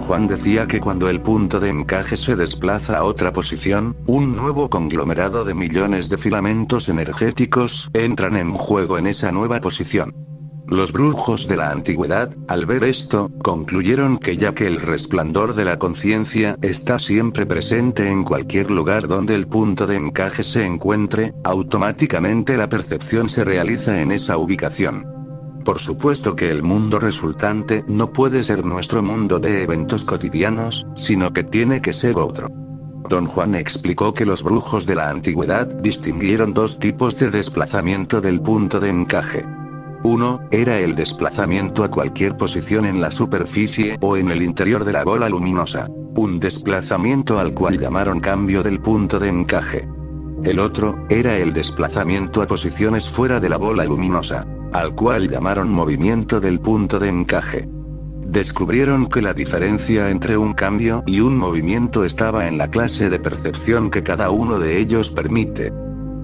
Juan decía que cuando el punto de encaje se desplaza a otra posición, un nuevo conglomerado de millones de filamentos energéticos entran en juego en esa nueva posición. Los brujos de la antigüedad, al ver esto, concluyeron que ya que el resplandor de la conciencia está siempre presente en cualquier lugar donde el punto de encaje se encuentre, automáticamente la percepción se realiza en esa ubicación. Por supuesto que el mundo resultante no puede ser nuestro mundo de eventos cotidianos, sino que tiene que ser otro. Don Juan explicó que los brujos de la antigüedad distinguieron dos tipos de desplazamiento del punto de encaje. Uno, era el desplazamiento a cualquier posición en la superficie o en el interior de la bola luminosa. Un desplazamiento al cual llamaron cambio del punto de encaje. El otro, era el desplazamiento a posiciones fuera de la bola luminosa, al cual llamaron movimiento del punto de encaje. Descubrieron que la diferencia entre un cambio y un movimiento estaba en la clase de percepción que cada uno de ellos permite.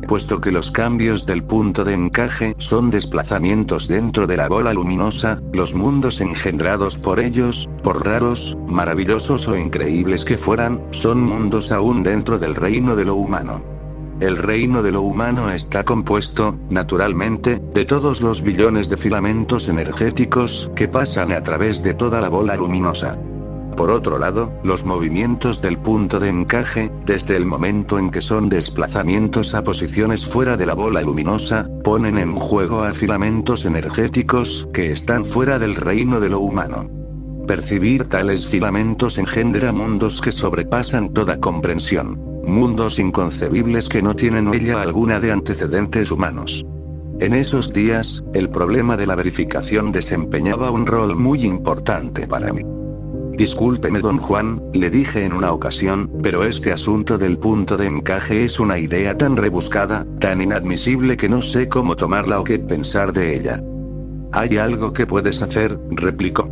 Puesto que los cambios del punto de encaje son desplazamientos dentro de la bola luminosa, los mundos engendrados por ellos, por raros, maravillosos o increíbles que fueran, son mundos aún dentro del reino de lo humano. El reino de lo humano está compuesto, naturalmente, de todos los billones de filamentos energéticos que pasan a través de toda la bola luminosa. Por otro lado, los movimientos del punto de encaje, desde el momento en que son desplazamientos a posiciones fuera de la bola luminosa, ponen en juego a filamentos energéticos que están fuera del reino de lo humano. Percibir tales filamentos engendra mundos que sobrepasan toda comprensión. Mundos inconcebibles que no tienen huella alguna de antecedentes humanos. En esos días, el problema de la verificación desempeñaba un rol muy importante para mí. Discúlpeme don Juan, le dije en una ocasión, pero este asunto del punto de encaje es una idea tan rebuscada, tan inadmisible que no sé cómo tomarla o qué pensar de ella. Hay algo que puedes hacer, replicó.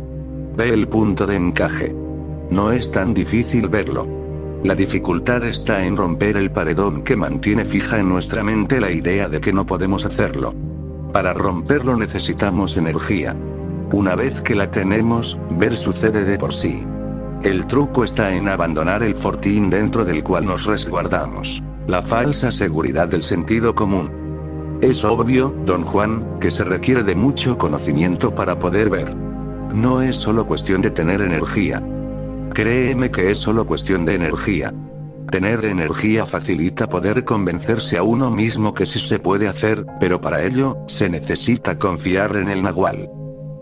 Ve el punto de encaje. No es tan difícil verlo. La dificultad está en romper el paredón que mantiene fija en nuestra mente la idea de que no podemos hacerlo. Para romperlo necesitamos energía. Una vez que la tenemos, ver sucede de por sí. El truco está en abandonar el fortín dentro del cual nos resguardamos. La falsa seguridad del sentido común. Es obvio, don Juan, que se requiere de mucho conocimiento para poder ver. No es solo cuestión de tener energía. Créeme que es solo cuestión de energía. Tener energía facilita poder convencerse a uno mismo que sí se puede hacer, pero para ello, se necesita confiar en el nahual.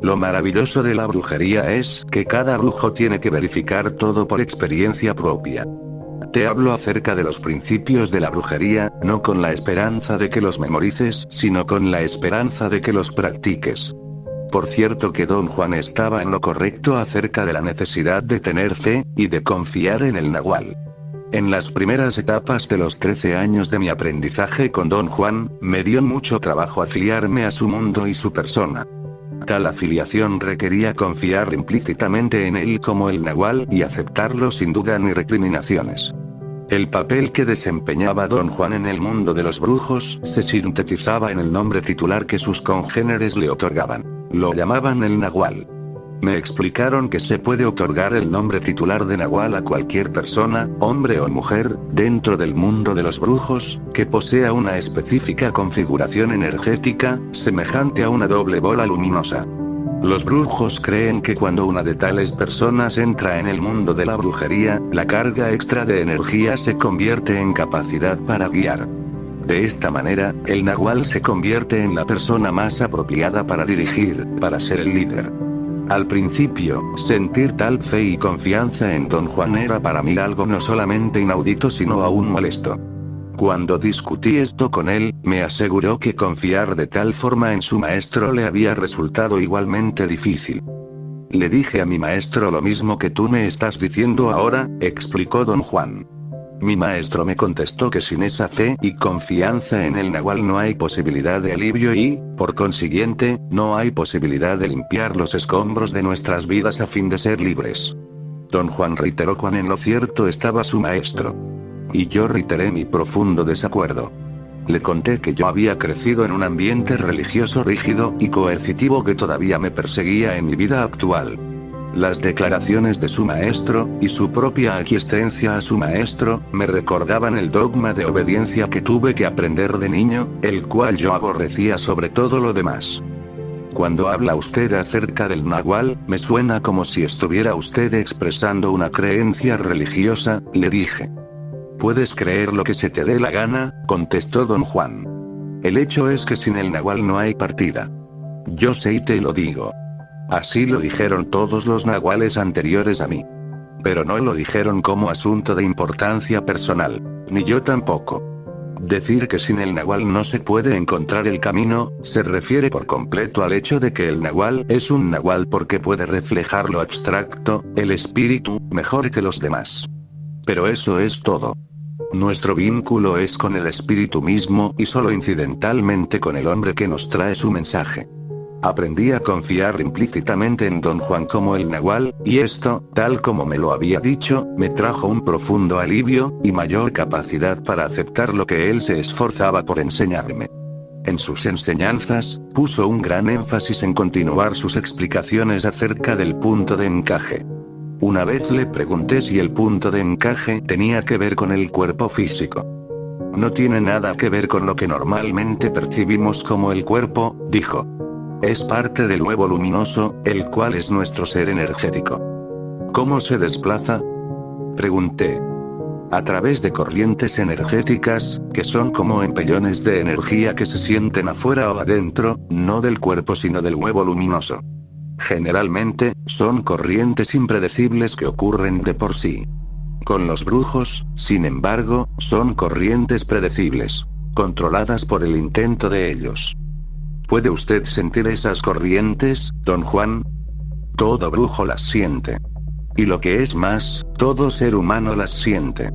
Lo maravilloso de la brujería es que cada brujo tiene que verificar todo por experiencia propia. Te hablo acerca de los principios de la brujería, no con la esperanza de que los memorices, sino con la esperanza de que los practiques. Por cierto que don Juan estaba en lo correcto acerca de la necesidad de tener fe, y de confiar en el nahual. En las primeras etapas de los 13 años de mi aprendizaje con don Juan, me dio mucho trabajo afiliarme a su mundo y su persona. Tal afiliación requería confiar implícitamente en él como el nahual y aceptarlo sin duda ni recriminaciones. El papel que desempeñaba don Juan en el mundo de los brujos se sintetizaba en el nombre titular que sus congéneres le otorgaban. Lo llamaban el nahual. Me explicaron que se puede otorgar el nombre titular de nahual a cualquier persona, hombre o mujer, dentro del mundo de los brujos, que posea una específica configuración energética, semejante a una doble bola luminosa. Los brujos creen que cuando una de tales personas entra en el mundo de la brujería, la carga extra de energía se convierte en capacidad para guiar. De esta manera, el nahual se convierte en la persona más apropiada para dirigir, para ser el líder. Al principio, sentir tal fe y confianza en don Juan era para mí algo no solamente inaudito sino aún molesto. Cuando discutí esto con él, me aseguró que confiar de tal forma en su maestro le había resultado igualmente difícil. Le dije a mi maestro lo mismo que tú me estás diciendo ahora, explicó don Juan. Mi maestro me contestó que sin esa fe y confianza en el nahual no hay posibilidad de alivio y, por consiguiente, no hay posibilidad de limpiar los escombros de nuestras vidas a fin de ser libres. Don Juan reiteró cuán en lo cierto estaba su maestro. Y yo reiteré mi profundo desacuerdo. Le conté que yo había crecido en un ambiente religioso rígido y coercitivo que todavía me perseguía en mi vida actual. Las declaraciones de su maestro, y su propia aquiescencia a su maestro, me recordaban el dogma de obediencia que tuve que aprender de niño, el cual yo aborrecía sobre todo lo demás. Cuando habla usted acerca del Nahual, me suena como si estuviera usted expresando una creencia religiosa, le dije. Puedes creer lo que se te dé la gana, contestó don Juan. El hecho es que sin el Nahual no hay partida. Yo sé y te lo digo. Así lo dijeron todos los nahuales anteriores a mí. Pero no lo dijeron como asunto de importancia personal, ni yo tampoco. Decir que sin el Nahual no se puede encontrar el camino, se refiere por completo al hecho de que el Nahual es un Nahual porque puede reflejar lo abstracto, el espíritu, mejor que los demás. Pero eso es todo. Nuestro vínculo es con el espíritu mismo y solo incidentalmente con el hombre que nos trae su mensaje. Aprendí a confiar implícitamente en don Juan como el Nahual, y esto, tal como me lo había dicho, me trajo un profundo alivio, y mayor capacidad para aceptar lo que él se esforzaba por enseñarme. En sus enseñanzas, puso un gran énfasis en continuar sus explicaciones acerca del punto de encaje. Una vez le pregunté si el punto de encaje tenía que ver con el cuerpo físico. No tiene nada que ver con lo que normalmente percibimos como el cuerpo, dijo. Es parte del huevo luminoso, el cual es nuestro ser energético. ¿Cómo se desplaza? Pregunté. A través de corrientes energéticas, que son como empellones de energía que se sienten afuera o adentro, no del cuerpo sino del huevo luminoso. Generalmente, son corrientes impredecibles que ocurren de por sí. Con los brujos, sin embargo, son corrientes predecibles, controladas por el intento de ellos. ¿Puede usted sentir esas corrientes, don Juan? Todo brujo las siente. Y lo que es más, todo ser humano las siente.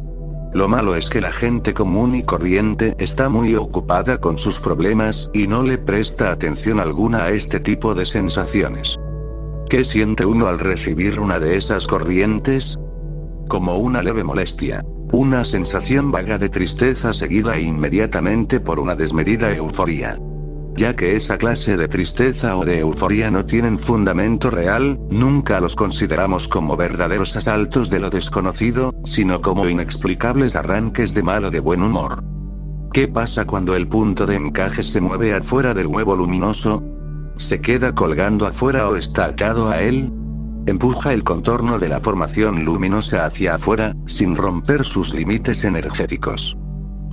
Lo malo es que la gente común y corriente está muy ocupada con sus problemas y no le presta atención alguna a este tipo de sensaciones. ¿Qué siente uno al recibir una de esas corrientes? Como una leve molestia. Una sensación vaga de tristeza seguida inmediatamente por una desmedida euforia. Ya que esa clase de tristeza o de euforia no tienen fundamento real, nunca los consideramos como verdaderos asaltos de lo desconocido, sino como inexplicables arranques de mal o de buen humor. ¿Qué pasa cuando el punto de encaje se mueve afuera del huevo luminoso? ¿Se queda colgando afuera o está atado a él? Empuja el contorno de la formación luminosa hacia afuera, sin romper sus límites energéticos.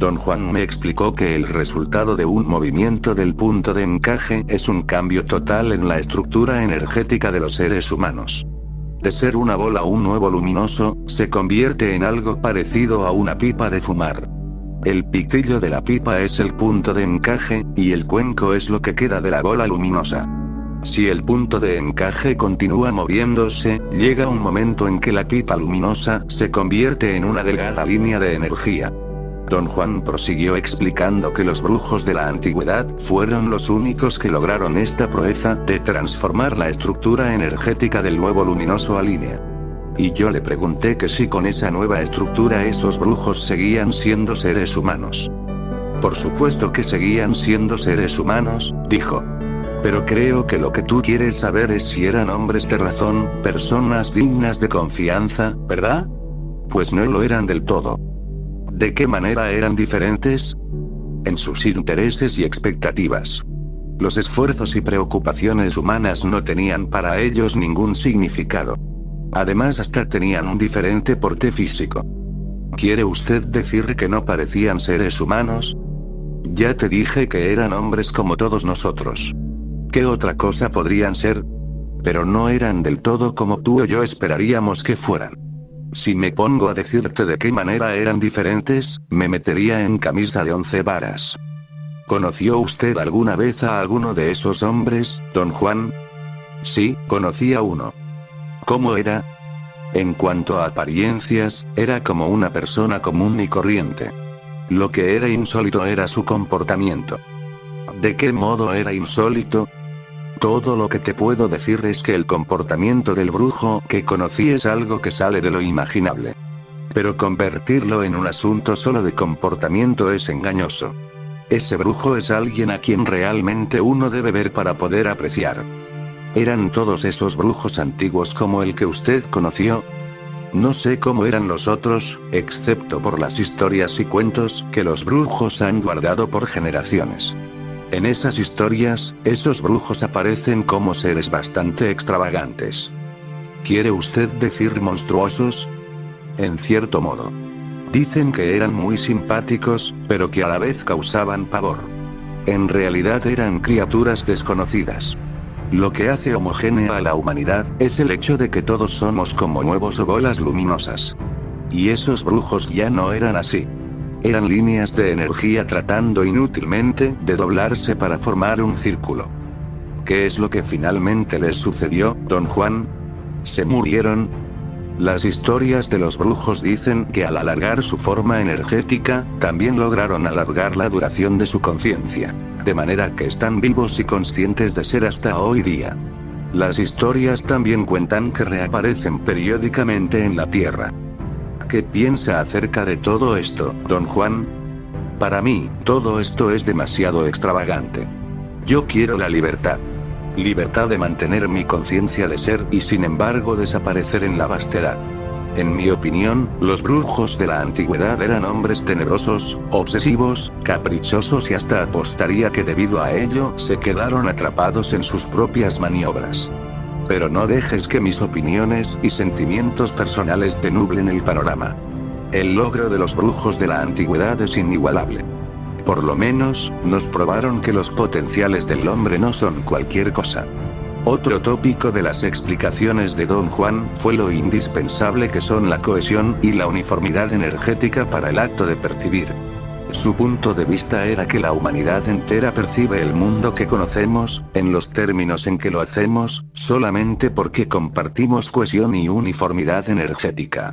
Don Juan me explicó que el resultado de un movimiento del punto de encaje es un cambio total en la estructura energética de los seres humanos. De ser una bola o un huevo luminoso, se convierte en algo parecido a una pipa de fumar. El pitillo de la pipa es el punto de encaje, y el cuenco es lo que queda de la bola luminosa. Si el punto de encaje continúa moviéndose, llega un momento en que la pipa luminosa se convierte en una delgada línea de energía. Don Juan prosiguió explicando que los brujos de la antigüedad fueron los únicos que lograron esta proeza de transformar la estructura energética del huevo luminoso a línea. Y yo le pregunté que si con esa nueva estructura esos brujos seguían siendo seres humanos. Por supuesto que seguían siendo seres humanos, dijo. Pero creo que lo que tú quieres saber es si eran hombres de razón, personas dignas de confianza, ¿verdad? Pues no lo eran del todo. ¿De qué manera eran diferentes? En sus intereses y expectativas. Los esfuerzos y preocupaciones humanas no tenían para ellos ningún significado. Además, hasta tenían un diferente porte físico. ¿Quiere usted decir que no parecían seres humanos? Ya te dije que eran hombres como todos nosotros. ¿Qué otra cosa podrían ser? Pero no eran del todo como tú o yo esperaríamos que fueran. Si me pongo a decirte de qué manera eran diferentes, me metería en camisa de 11 varas. ¿Conoció usted alguna vez a alguno de esos hombres, don Juan? Sí, conocí a uno. ¿Cómo era? En cuanto a apariencias, era como una persona común y corriente. Lo que era insólito era su comportamiento. ¿De qué modo era insólito? Todo lo que te puedo decir es que el comportamiento del brujo que conocí es algo que sale de lo imaginable. Pero convertirlo en un asunto solo de comportamiento es engañoso. Ese brujo es alguien a quien realmente uno debe ver para poder apreciar. ¿Eran todos esos brujos antiguos como el que usted conoció? No sé cómo eran los otros, excepto por las historias y cuentos que los brujos han guardado por generaciones. En esas historias, esos brujos aparecen como seres bastante extravagantes. ¿Quiere usted decir monstruosos? En cierto modo. Dicen que eran muy simpáticos, pero que a la vez causaban pavor. En realidad eran criaturas desconocidas. Lo que hace homogénea a la humanidad es el hecho de que todos somos como huevos o bolas luminosas. Y esos brujos ya no eran así. Eran líneas de energía tratando inútilmente de doblarse para formar un círculo. ¿Qué es lo que finalmente les sucedió, don Juan? ¿Se murieron? Las historias de los brujos dicen que al alargar su forma energética, también lograron alargar la duración de su conciencia. De manera que están vivos y conscientes de ser hasta hoy día. Las historias también cuentan que reaparecen periódicamente en la Tierra. ¿Qué piensa acerca de todo esto, don Juan? Para mí, todo esto es demasiado extravagante. Yo quiero la libertad. Libertad de mantener mi conciencia de ser y sin embargo desaparecer en la vastedad. En mi opinión, los brujos de la antigüedad eran hombres tenebrosos, obsesivos, caprichosos y hasta apostaría que debido a ello se quedaron atrapados en sus propias maniobras. Pero no dejes que mis opiniones y sentimientos personales te nublen el panorama. El logro de los brujos de la antigüedad es inigualable. Por lo menos, nos probaron que los potenciales del hombre no son cualquier cosa. Otro tópico de las explicaciones de don Juan fue lo indispensable que son la cohesión y la uniformidad energética para el acto de percibir. Su punto de vista era que la humanidad entera percibe el mundo que conocemos, en los términos en que lo hacemos, solamente porque compartimos cohesión y uniformidad energética.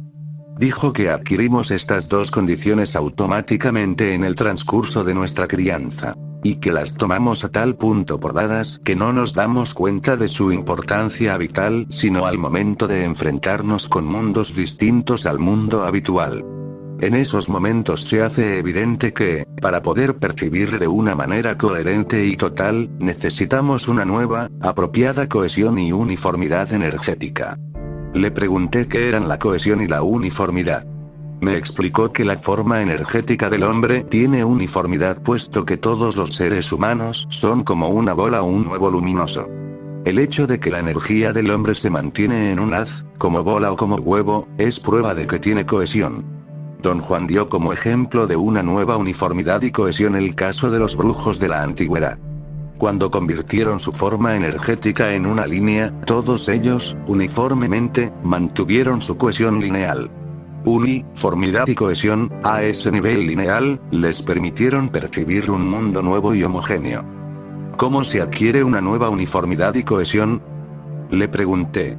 Dijo que adquirimos estas dos condiciones automáticamente en el transcurso de nuestra crianza. Y que las tomamos a tal punto por dadas que no nos damos cuenta de su importancia vital sino al momento de enfrentarnos con mundos distintos al mundo habitual. En esos momentos se hace evidente que, para poder percibir de una manera coherente y total, necesitamos una nueva, apropiada cohesión y uniformidad energética. Le pregunté qué eran la cohesión y la uniformidad. Me explicó que la forma energética del hombre tiene uniformidad puesto que todos los seres humanos son como una bola o un huevo luminoso. El hecho de que la energía del hombre se mantiene en un haz, como bola o como huevo, es prueba de que tiene cohesión. Don Juan dio como ejemplo de una nueva uniformidad y cohesión el caso de los brujos de la antigüedad. Cuando convirtieron su forma energética en una línea, todos ellos, uniformemente, mantuvieron su cohesión lineal. Uniformidad y cohesión, a ese nivel lineal, les permitieron percibir un mundo nuevo y homogéneo. ¿Cómo se adquiere una nueva uniformidad y cohesión? Le pregunté.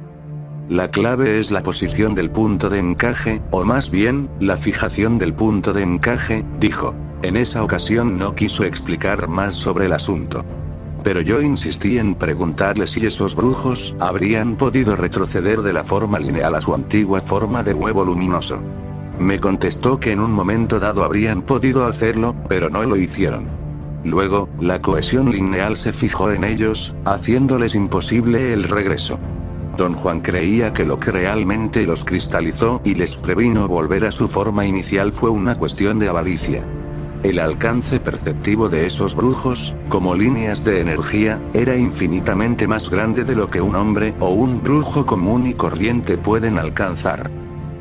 La clave es la posición del punto de encaje, o más bien, la fijación del punto de encaje, dijo. En esa ocasión no quiso explicar más sobre el asunto. Pero yo insistí en preguntarle si esos brujos habrían podido retroceder de la forma lineal a su antigua forma de huevo luminoso. Me contestó que en un momento dado habrían podido hacerlo, pero no lo hicieron. Luego, la cohesión lineal se fijó en ellos, haciéndoles imposible el regreso. Don Juan creía que lo que realmente los cristalizó y les previno volver a su forma inicial fue una cuestión de avaricia. El alcance perceptivo de esos brujos, como líneas de energía, era infinitamente más grande de lo que un hombre o un brujo común y corriente pueden alcanzar.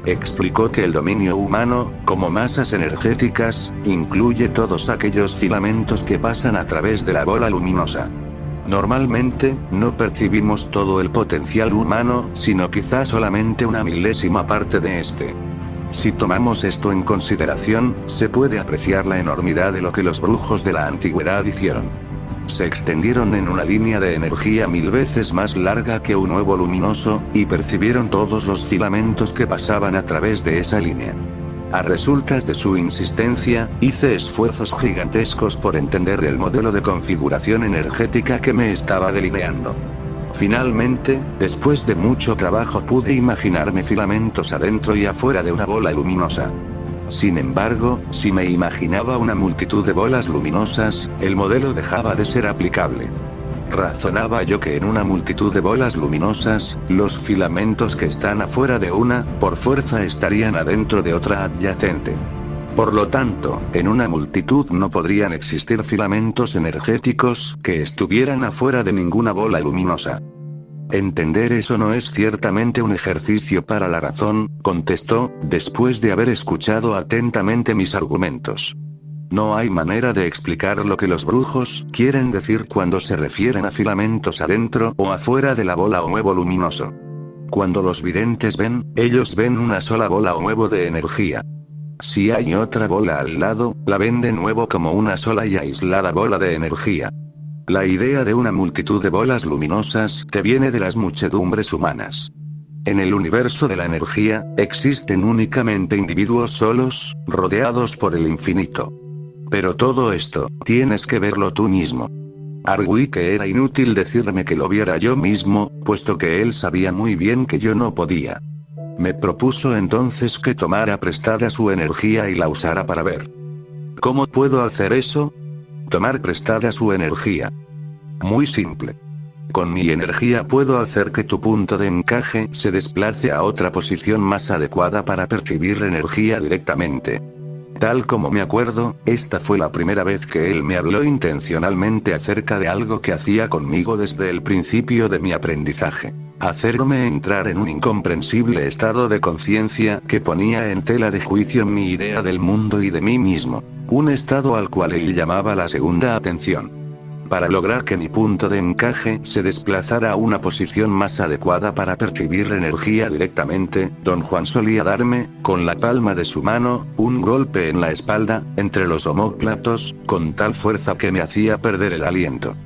Explicó que el dominio humano, como masas energéticas, incluye todos aquellos filamentos que pasan a través de la bola luminosa. Normalmente, no percibimos todo el potencial humano, sino quizá solamente una milésima parte de este. Si tomamos esto en consideración, se puede apreciar la enormidad de lo que los brujos de la antigüedad hicieron. Se extendieron en una línea de energía 1000 veces más larga que un huevo luminoso, y percibieron todos los filamentos que pasaban a través de esa línea. A resultas de su insistencia, hice esfuerzos gigantescos por entender el modelo de configuración energética que me estaba delineando. Finalmente, después de mucho trabajo pude imaginarme filamentos adentro y afuera de una bola luminosa. Sin embargo, si me imaginaba una multitud de bolas luminosas, el modelo dejaba de ser aplicable. Razonaba yo que en una multitud de bolas luminosas, los filamentos que están afuera de una, por fuerza estarían adentro de otra adyacente. Por lo tanto, en una multitud no podrían existir filamentos energéticos que estuvieran afuera de ninguna bola luminosa. Entender eso no es ciertamente un ejercicio para la razón, contestó, después de haber escuchado atentamente mis argumentos. No hay manera de explicar lo que los brujos quieren decir cuando se refieren a filamentos adentro o afuera de la bola o huevo luminoso. Cuando los videntes ven, ellos ven una sola bola o huevo de energía. Si hay otra bola al lado, la ven de nuevo como una sola y aislada bola de energía. La idea de una multitud de bolas luminosas te viene de las muchedumbres humanas. En el universo de la energía, existen únicamente individuos solos, rodeados por el infinito. Pero todo esto, tienes que verlo tú mismo. Arguí que era inútil decirme que lo viera yo mismo, puesto que él sabía muy bien que yo no podía. Me propuso entonces que tomara prestada su energía y la usara para ver. ¿Cómo puedo hacer eso? Tomar prestada su energía. Muy simple. Con mi energía puedo hacer que tu punto de encaje se desplace a otra posición más adecuada para percibir energía directamente. Tal como me acuerdo, esta fue la primera vez que él me habló intencionalmente acerca de algo que hacía conmigo desde el principio de mi aprendizaje. Hacerme entrar en un incomprensible estado de conciencia que ponía en tela de juicio mi idea del mundo y de mí mismo. Un estado al cual él llamaba la segunda atención. Para lograr que mi punto de encaje se desplazara a una posición más adecuada para percibir energía directamente, don Juan solía darme, con la palma de su mano, un golpe en la espalda, entre los omóplatos, con tal fuerza que me hacía perder el aliento.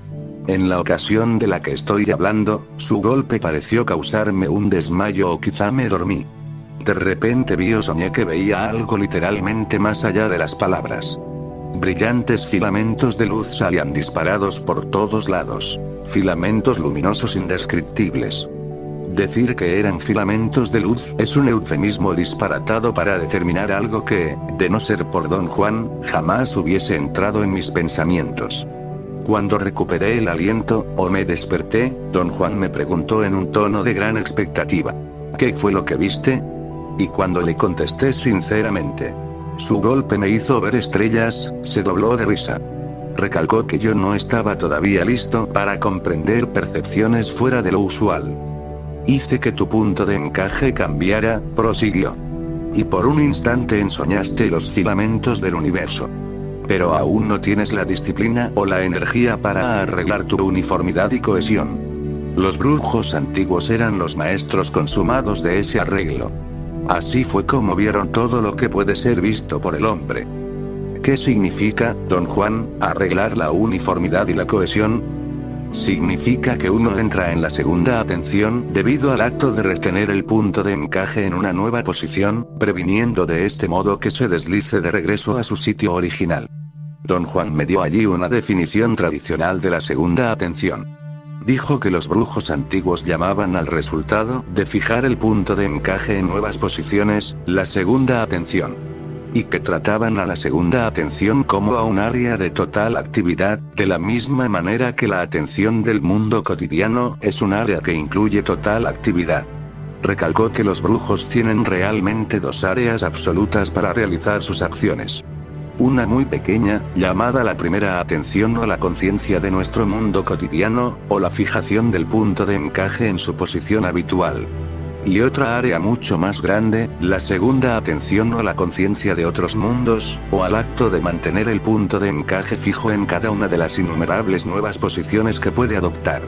En la ocasión de la que estoy hablando, su golpe pareció causarme un desmayo o quizá me dormí. De repente vi o soñé que veía algo literalmente más allá de las palabras. Brillantes filamentos de luz salían disparados por todos lados. Filamentos luminosos indescriptibles. Decir que eran filamentos de luz es un eufemismo disparatado para determinar algo que, de no ser por don Juan, jamás hubiese entrado en mis pensamientos. Cuando recuperé el aliento, o me desperté, don Juan me preguntó en un tono de gran expectativa: ¿qué fue lo que viste? Y cuando le contesté sinceramente: su golpe me hizo ver estrellas, se dobló de risa. Recalcó que yo no estaba todavía listo para comprender percepciones fuera de lo usual. Hice que tu punto de encaje cambiara, prosiguió. Y por un instante ensoñaste los filamentos del universo. Pero aún no tienes la disciplina o la energía para arreglar tu uniformidad y cohesión. Los brujos antiguos eran los maestros consumados de ese arreglo. Así fue como vieron todo lo que puede ser visto por el hombre. ¿Qué significa, don Juan, arreglar la uniformidad y la cohesión? Significa que uno entra en la segunda atención debido al acto de retener el punto de encaje en una nueva posición, previniendo de este modo que se deslice de regreso a su sitio original. Don Juan me dio allí una definición tradicional de la segunda atención. Dijo que los brujos antiguos llamaban al resultado de fijar el punto de encaje en nuevas posiciones, la segunda atención. Y que trataban a la segunda atención como a un área de total actividad, de la misma manera que la atención del mundo cotidiano es un área que incluye total actividad. Recalcó que los brujos tienen realmente dos áreas absolutas para realizar sus acciones. Una muy pequeña, llamada la primera atención o la conciencia de nuestro mundo cotidiano, o la fijación del punto de encaje en su posición habitual. Y otra área mucho más grande, la segunda atención o la conciencia de otros mundos, o al acto de mantener el punto de encaje fijo en cada una de las innumerables nuevas posiciones que puede adoptar.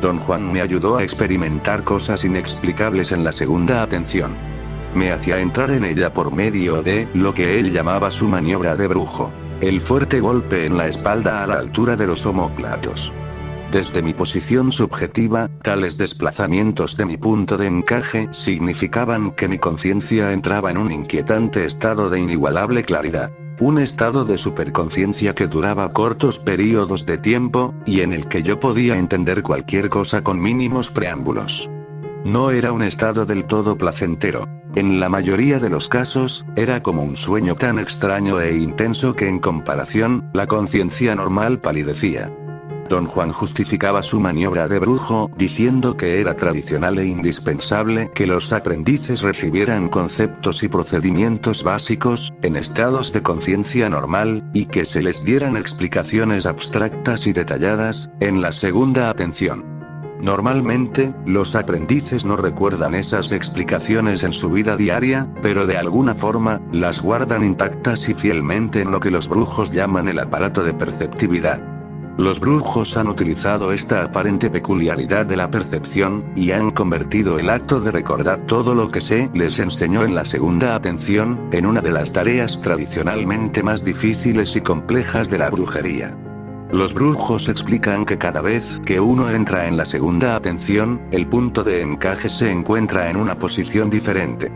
Don Juan me ayudó a experimentar cosas inexplicables en la segunda atención. Me hacía entrar en ella por medio de lo que él llamaba su maniobra de brujo, el fuerte golpe en la espalda a la altura de los omóplatos. Desde mi posición subjetiva, tales desplazamientos de mi punto de encaje significaban que mi conciencia entraba en un inquietante estado de inigualable claridad. Un estado de superconciencia que duraba cortos periodos de tiempo, y en el que yo podía entender cualquier cosa con mínimos preámbulos. No era un estado del todo placentero. En la mayoría de los casos, era como un sueño tan extraño e intenso que en comparación, la conciencia normal palidecía. Don Juan justificaba su maniobra de brujo, diciendo que era tradicional e indispensable que los aprendices recibieran conceptos y procedimientos básicos, en estados de conciencia normal, y que se les dieran explicaciones abstractas y detalladas, en la segunda atención. Normalmente, los aprendices no recuerdan esas explicaciones en su vida diaria, pero de alguna forma, las guardan intactas y fielmente en lo que los brujos llaman el aparato de perceptividad. Los brujos han utilizado esta aparente peculiaridad de la percepción, y han convertido el acto de recordar todo lo que se les enseñó en la segunda atención, en una de las tareas tradicionalmente más difíciles y complejas de la brujería. Los brujos explican que cada vez que uno entra en la segunda atención, el punto de encaje se encuentra en una posición diferente.